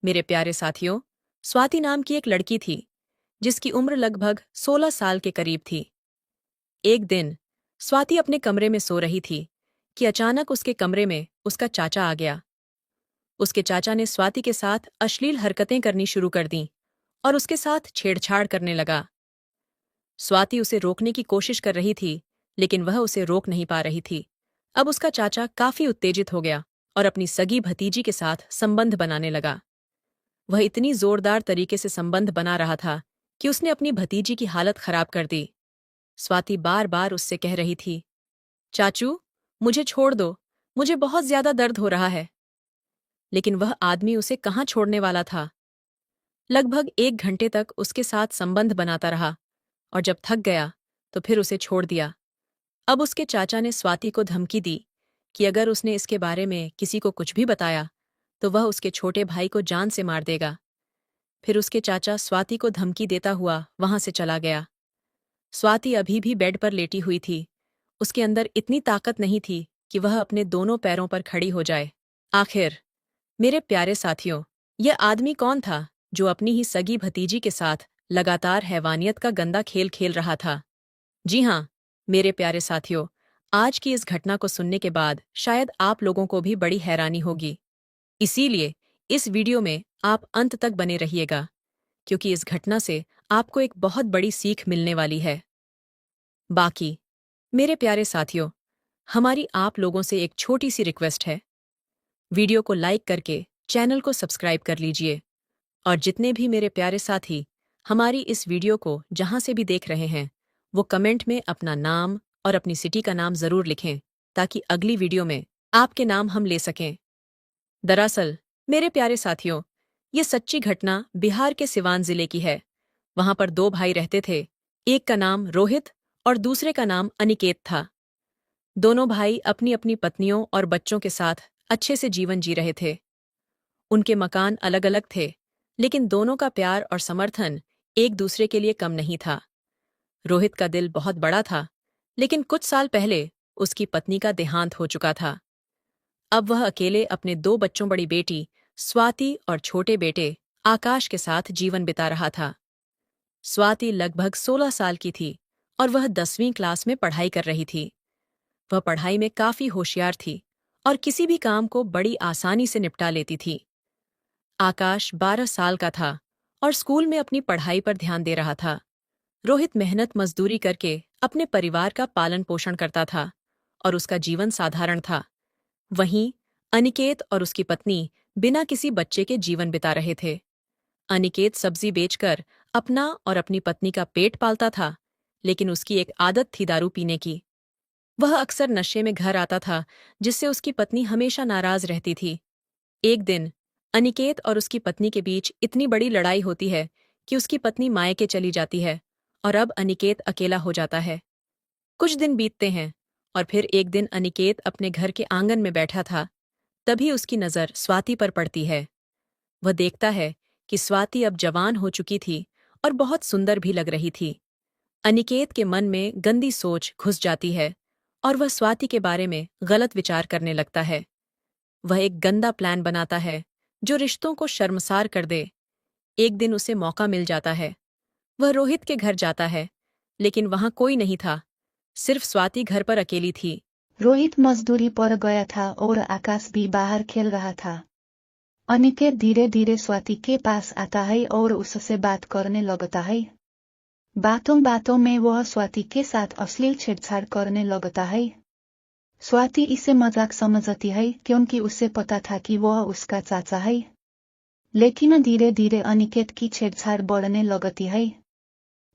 मेरे प्यारे साथियों, स्वाति नाम की एक लड़की थी जिसकी उम्र लगभग 16 साल के करीब थी। एक दिन स्वाति अपने कमरे में सो रही थी कि अचानक उसके कमरे में उसका चाचा आ गया। उसके चाचा ने स्वाति के साथ अश्लील हरकतें करनी शुरू कर दीं और उसके साथ छेड़छाड़ करने लगा। स्वाति उसे रोकने की कोशिश कर रही थी, लेकिन वह उसे रोक नहीं पा रही थी। अब उसका चाचा काफी उत्तेजित हो गया और अपनी सगी भतीजी के साथ संबंध बनाने लगा। वह इतनी जोरदार तरीके से संबंध बना रहा था कि उसने अपनी भतीजी की हालत खराब कर दी। स्वाति बार बार उससे कह रही थी, चाचू, मुझे छोड़ दो, मुझे बहुत ज्यादा दर्द हो रहा है। लेकिन वह आदमी उसे कहाँ छोड़ने वाला था। लगभग 1 घंटे तक उसके साथ संबंध बनाता रहा और जब थक गया तो फिर उसे छोड़ दिया। अब उसके चाचा ने स्वाति को धमकी दी कि अगर उसने इसके बारे में किसी को कुछ भी बताया तो वह उसके छोटे भाई को जान से मार देगा। फिर उसके चाचा स्वाति को धमकी देता हुआ वहां से चला गया। स्वाति अभी भी बेड पर लेटी हुई थी। उसके अंदर इतनी ताकत नहीं थी कि वह अपने दोनों पैरों पर खड़ी हो जाए। आखिर मेरे प्यारे साथियों, यह आदमी कौन था जो अपनी ही सगी भतीजी के साथ लगातार हैवानियत का गंदा खेल खेल रहा था? जी हाँ, मेरे प्यारे साथियों, आज की इस घटना को सुनने के बाद शायद आप लोगों को भी बड़ी हैरानी होगी। इसीलिए इस वीडियो में आप अंत तक बने रहिएगा, क्योंकि इस घटना से आपको एक बहुत बड़ी सीख मिलने वाली है। बाकी मेरे प्यारे साथियों, हमारी आप लोगों से एक छोटी सी रिक्वेस्ट है। वीडियो को लाइक करके चैनल को सब्सक्राइब कर लीजिए और जितने भी मेरे प्यारे साथी हमारी इस वीडियो को जहां से भी देख रहे हैं, वो कमेंट में अपना नाम और अपनी सिटी का नाम जरूर लिखें, ताकि अगली वीडियो में आपके नाम हम ले सकें। दरअसल मेरे प्यारे साथियों, ये सच्ची घटना बिहार के सिवान जिले की है। वहां पर 2 भाई रहते थे। एक का नाम रोहित और दूसरे का नाम अनिकेत था। दोनों भाई अपनी अपनी पत्नियों और बच्चों के साथ अच्छे से जीवन जी रहे थे। उनके मकान अलग अलग थे, लेकिन दोनों का प्यार और समर्थन एक दूसरे के लिए कम नहीं था। रोहित का दिल बहुत बड़ा था, लेकिन कुछ साल पहले उसकी पत्नी का देहांत हो चुका था। अब वह अकेले अपने 2 बच्चों, बड़ी बेटी स्वाति और छोटे बेटे आकाश के साथ जीवन बिता रहा था। स्वाति लगभग 16 साल की थी और वह 10वीं क्लास में पढ़ाई कर रही थी। वह पढ़ाई में काफी होशियार थी और किसी भी काम को बड़ी आसानी से निपटा लेती थी। आकाश 12 साल का था और स्कूल में अपनी पढ़ाई पर ध्यान दे रहा था। रोहित मेहनत मजदूरी करके अपने परिवार का पालन पोषण करता था और उसका जीवन साधारण था। वहीं अनिकेत और उसकी पत्नी बिना किसी बच्चे के जीवन बिता रहे थे। अनिकेत सब्जी बेचकर अपना और अपनी पत्नी का पेट पालता था, लेकिन उसकी एक आदत थी दारू पीने की। वह अक्सर नशे में घर आता था, जिससे उसकी पत्नी हमेशा नाराज रहती थी। एक दिन अनिकेत और उसकी पत्नी के बीच इतनी बड़ी लड़ाई होती है कि उसकी पत्नी मायके चली जाती है और अब अनिकेत अकेला हो जाता है। कुछ दिन बीतते हैं और फिर एक दिन अनिकेत अपने घर के आंगन में बैठा था। तभी उसकी नज़र स्वाति पर पड़ती है। वह देखता है कि स्वाति अब जवान हो चुकी थी और बहुत सुंदर भी लग रही थी। अनिकेत के मन में गंदी सोच घुस जाती है और वह स्वाति के बारे में गलत विचार करने लगता है। वह एक गंदा प्लान बनाता है जो रिश्तों को शर्मसार कर दे। एक दिन उसे मौका मिल जाता है। वह रोहित के घर जाता है, लेकिन वहां कोई नहीं था। सिर्फ स्वाति घर पर अकेली थी। रोहित मजदूरी पर गया था और आकाश भी बाहर खेल रहा था। अनिकेत धीरे धीरे स्वाति के पास आता है और उससे बात करने लगता है। बातों बातों में वह स्वाति के साथ अश्लील छेड़छाड़ करने लगता है। स्वाति इसे मजाक समझती है, क्योंकि उसे पता था कि वह उसका चाचा है। लेकिन धीरे धीरे अनिकेत की छेड़छाड़ बढ़ने लगती है।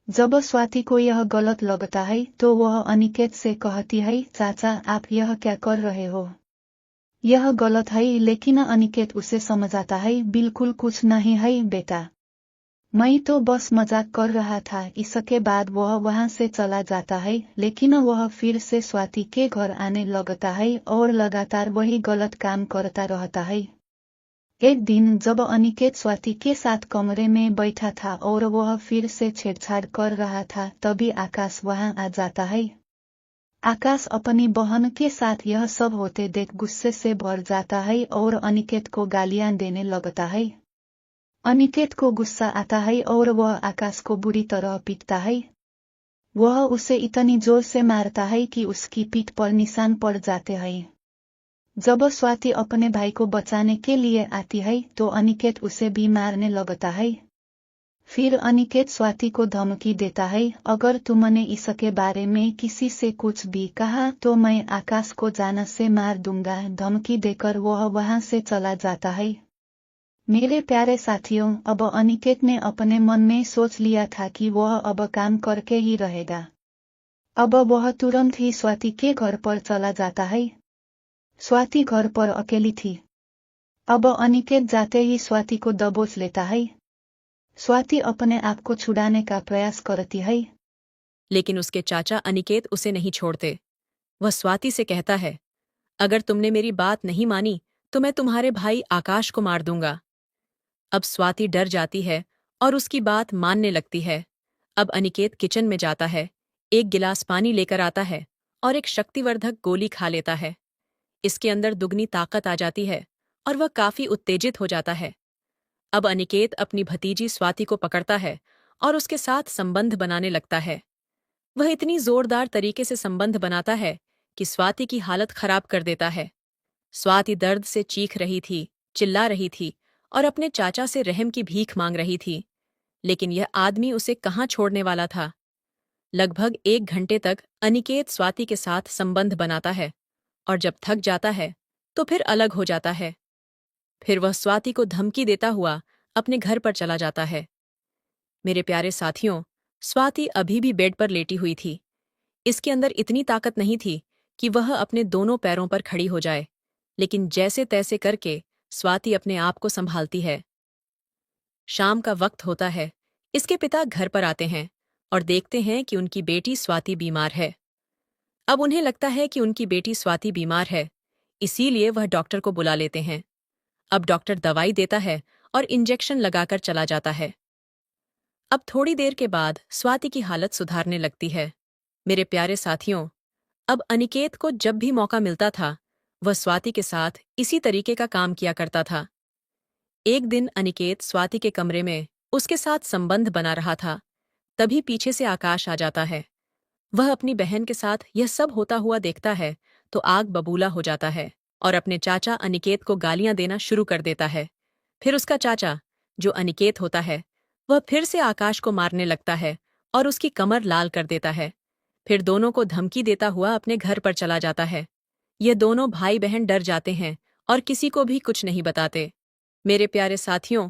जब स्वाति को यह गलत लगता है तो वह अनिकेत से कहती है, चाचा, आप यह क्या कर रहे हो? यह गलत है। लेकिन अनिकेत उसे समझाता है, बिल्कुल कुछ नहीं है बेटा, मैं तो बस मजाक कर रहा था। इसके बाद वह वहां से चला जाता है, लेकिन वह फिर से स्वाति के घर आने लगता है और लगातार वही गलत काम करता रहता है। एक दिन जब अनिकेत स्वाति के साथ कमरे में बैठा था और वह फिर से छेड़छाड़ कर रहा था, तभी आकाश वहां आ जाता है। आकाश अपनी बहन के साथ यह सब होते देख गुस्से से भर जाता है और अनिकेत को गालियां देने लगता है। अनिकेत को गुस्सा आता है और वह आकाश को बुरी तरह पीटता है। वह उसे इतनी जोर से मारता है कि उसकी पीठ पर निशान पड़ जाते हैं। जब स्वाति अपने भाई को बचाने के लिए आती है तो अनिकेत उसे भी मारने लगता है। फिर अनिकेत स्वाति को धमकी देता है, अगर तुमने इसके बारे में किसी से कुछ भी कहा तो मैं आकाश को जान से मार दूंगा। धमकी देकर वह वहां से चला जाता है। मेरे प्यारे साथियों, अब अनिकेत ने अपने मन में सोच लिया था कि वह अब काम करके ही रहेगा। अब वह तुरंत ही स्वाति के घर पर चला जाता है। स्वाति घर पर अकेली थी। अब अनिकेत जाते ही स्वाति को दबोच लेता है। स्वाति अपने आप को छुड़ाने का प्रयास करती है, लेकिन उसके चाचा अनिकेत उसे नहीं छोड़ते। वह स्वाति से कहता है, अगर तुमने मेरी बात नहीं मानी तो मैं तुम्हारे भाई आकाश को मार दूंगा। अब स्वाति डर जाती है और उसकी बात मानने लगती है। अब अनिकेत किचन में जाता है, एक गिलास पानी लेकर आता है और एक शक्तिवर्धक गोली खा लेता है। इसके अंदर दुगनी ताकत आ जाती है और वह काफी उत्तेजित हो जाता है। अब अनिकेत अपनी भतीजी स्वाति को पकड़ता है और उसके साथ संबंध बनाने लगता है। वह इतनी जोरदार तरीके से संबंध बनाता है कि स्वाति की हालत खराब कर देता है। स्वाति दर्द से चीख रही थी, चिल्ला रही थी और अपने चाचा से रहम की भीख मांग रही थी, लेकिन यह आदमी उसे कहाँ छोड़ने वाला था। लगभग 1 घंटे तक अनिकेत स्वाति के साथ संबंध बनाता है और जब थक जाता है तो फिर अलग हो जाता है। फिर वह स्वाति को धमकी देता हुआ अपने घर पर चला जाता है। मेरे प्यारे साथियों, स्वाति अभी भी बेड पर लेटी हुई थी। इसके अंदर इतनी ताकत नहीं थी कि वह अपने दोनों पैरों पर खड़ी हो जाए, लेकिन जैसे तैसे करके स्वाति अपने आप को संभालती है। शाम का वक्त होता है। इसके पिता घर पर आते हैं और देखते हैं कि उनकी बेटी स्वाति बीमार है। अब उन्हें लगता है कि उनकी बेटी स्वाति बीमार है, इसीलिए वह डॉक्टर को बुला लेते हैं। अब डॉक्टर दवाई देता है और इंजेक्शन लगाकर चला जाता है। अब थोड़ी देर के बाद स्वाति की हालत सुधारने लगती है। मेरे प्यारे साथियों, अब अनिकेत को जब भी मौका मिलता था वह स्वाति के साथ इसी तरीके का काम किया करता था। एक दिन अनिकेत स्वाति के कमरे में उसके साथ संबंध बना रहा था, तभी पीछे से आकाश आ जाता है। वह अपनी बहन के साथ यह सब होता हुआ देखता है तो आग बबूला हो जाता है और अपने चाचा अनिकेत को गालियां देना शुरू कर देता है। फिर उसका चाचा, जो अनिकेत होता है, वह फिर से आकाश को मारने लगता है और उसकी कमर लाल कर देता है। फिर दोनों को धमकी देता हुआ अपने घर पर चला जाता है। ये दोनों भाई बहन डर जाते हैं और किसी को भी कुछ नहीं बताते। मेरे प्यारे साथियों,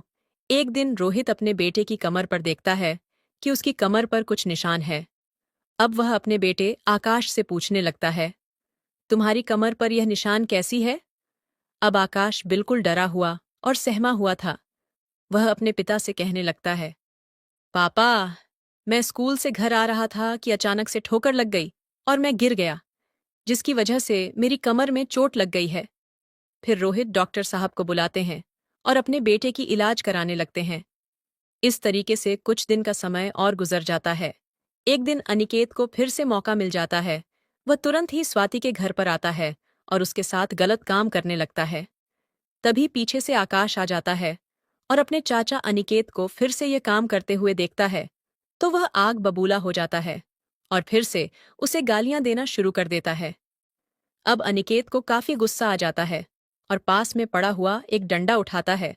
एक दिन रोहित अपने बेटे की कमर पर देखता है कि उसकी कमर पर कुछ निशान है। अब वह अपने बेटे आकाश से पूछने लगता है, तुम्हारी कमर पर यह निशान कैसी है? अब आकाश बिल्कुल डरा हुआ और सहमा हुआ था। वह अपने पिता से कहने लगता है, पापा, मैं स्कूल से घर आ रहा था कि अचानक से ठोकर लग गई और मैं गिर गया, जिसकी वजह से मेरी कमर में चोट लग गई है। फिर रोहित डॉक्टर साहब को बुलाते हैं और अपने बेटे की इलाज कराने लगते हैं। इस तरीके से कुछ दिन का समय और गुजर जाता है। एक दिन अनिकेत को फिर से मौका मिल जाता है। वह तुरंत ही स्वाति के घर पर आता है और उसके साथ गलत काम करने लगता है। तभी पीछे से आकाश आ जाता है और अपने चाचा अनिकेत को फिर से ये काम करते हुए देखता है तो वह आग बबूला हो जाता है और फिर से उसे गालियां देना शुरू कर देता है। अब अनिकेत को काफी गुस्सा आ जाता है और पास में पड़ा हुआ एक डंडा उठाता है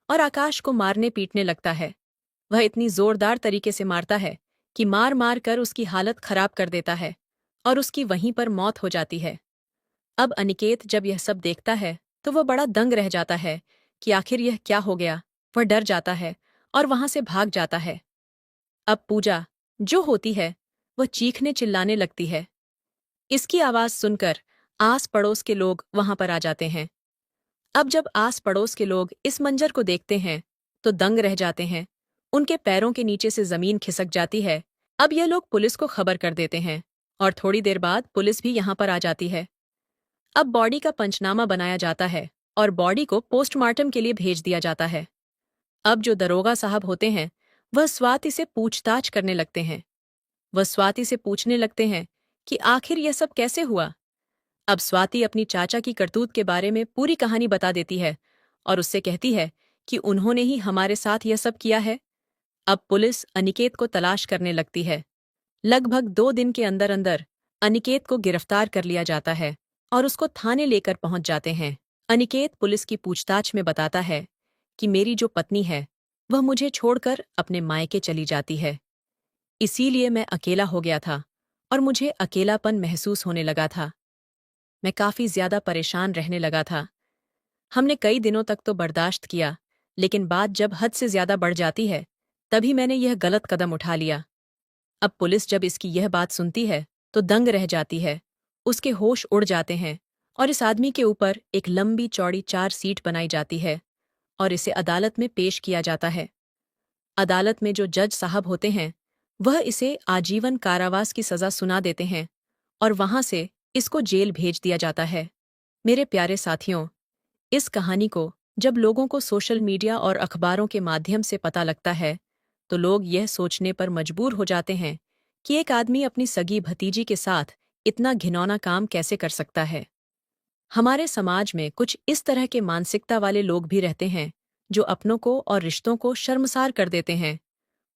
और आकाश को मारने पीटने लगता है। वह इतनी जोरदार तरीके से मारता है कि मार मार कर उसकी हालत खराब कर देता है और उसकी वहीं पर मौत हो जाती है। अब अनिकेत जब यह सब देखता है तो वह बड़ा दंग रह जाता है कि आखिर यह क्या हो गया। वह डर जाता है और वहां से भाग जाता है। अब पूजा, जो होती है, वह चीखने चिल्लाने लगती है। इसकी आवाज सुनकर आस पड़ोस के लोग वहां पर आ जाते हैं। अब जब आस पड़ोस के लोग इस मंजर को देखते हैं तो दंग रह जाते हैं। उनके पैरों के नीचे से जमीन खिसक जाती है। अब ये लोग पुलिस को खबर कर देते हैं और थोड़ी देर बाद पुलिस भी यहां पर आ जाती है। अब बॉडी का पंचनामा बनाया जाता है और बॉडी को पोस्टमार्टम के लिए भेज दिया जाता है। अब जो दरोगा साहब होते हैं वह स्वाति से पूछताछ करने लगते हैं। वह स्वाति से पूछने लगते हैं कि आखिर यह सब कैसे हुआ। अब स्वाति अपनी चाचा की करतूत के बारे में पूरी कहानी बता देती है और उससे कहती है कि उन्होंने ही हमारे साथ यह सब किया है। अब पुलिस अनिकेत को तलाश करने लगती है। लगभग 2 दिन के अंदर अंदर अनिकेत को गिरफ्तार कर लिया जाता है और उसको थाने लेकर पहुंच जाते हैं। अनिकेत पुलिस की पूछताछ में बताता है कि मेरी जो पत्नी है वह मुझे छोड़कर अपने मायके चली जाती है, इसीलिए मैं अकेला हो गया था और मुझे अकेलापन महसूस होने लगा था। मैं काफी ज्यादा परेशान रहने लगा था। हमने कई दिनों तक तो बर्दाश्त किया, लेकिन बात जब हद से ज्यादा बढ़ जाती है तभी मैंने यह गलत कदम उठा लिया। अब पुलिस जब इसकी यह बात सुनती है तो दंग रह जाती है। उसके होश उड़ जाते हैं और इस आदमी के ऊपर एक लंबी चौड़ी 4 सीट बनाई जाती है और इसे अदालत में पेश किया जाता है। अदालत में जो जज साहब होते हैं वह इसे आजीवन कारावास की सजा सुना देते हैं और वहां से इसको जेल भेज दिया जाता है। मेरे प्यारे साथियों, इस कहानी को जब लोगों को सोशल मीडिया और अखबारों के माध्यम से पता लगता है तो लोग यह सोचने पर मजबूर हो जाते हैं कि एक आदमी अपनी सगी भतीजी के साथ इतना घिनौना काम कैसे कर सकता है। हमारे समाज में कुछ इस तरह के मानसिकता वाले लोग भी रहते हैं जो अपनों को और रिश्तों को शर्मसार कर देते हैं।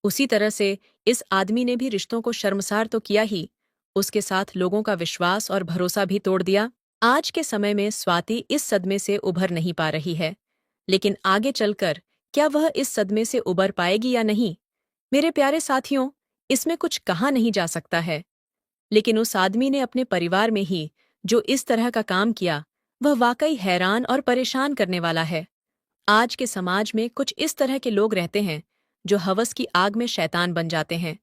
उसी तरह से इस आदमी ने भी रिश्तों को शर्मसार तो किया ही, उसके साथ लोगों का विश्वास और भरोसा भी तोड़ दिया। आज के समय में स्वाति इस सदमे से उभर नहीं पा रही है, लेकिन आगे चलकर क्या वह इस सदमे से उबर पाएगी या नहीं, मेरे प्यारे साथियों, इसमें कुछ कहा नहीं जा सकता है। लेकिन उस आदमी ने अपने परिवार में ही जो इस तरह का काम किया वह वाकई हैरान और परेशान करने वाला है। आज के समाज में कुछ इस तरह के लोग रहते हैं जो हवस की आग में शैतान बन जाते हैं।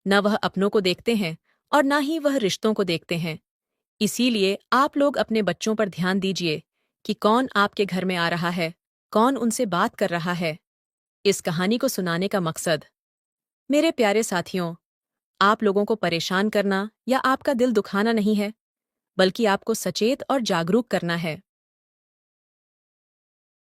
न वह अपनों को देखते हैं और न ही वह रिश्तों को देखते हैं। इसीलिए आप लोग अपने बच्चों पर ध्यान दीजिए कि कौन आपके घर में आ रहा है, कौन उनसे बात कर रहा है। इस कहानी को सुनाने का मकसद, मेरे प्यारे साथियों, आप लोगों को परेशान करना या आपका दिल दुखाना नहीं है, बल्कि आपको सचेत और जागरूक करना है।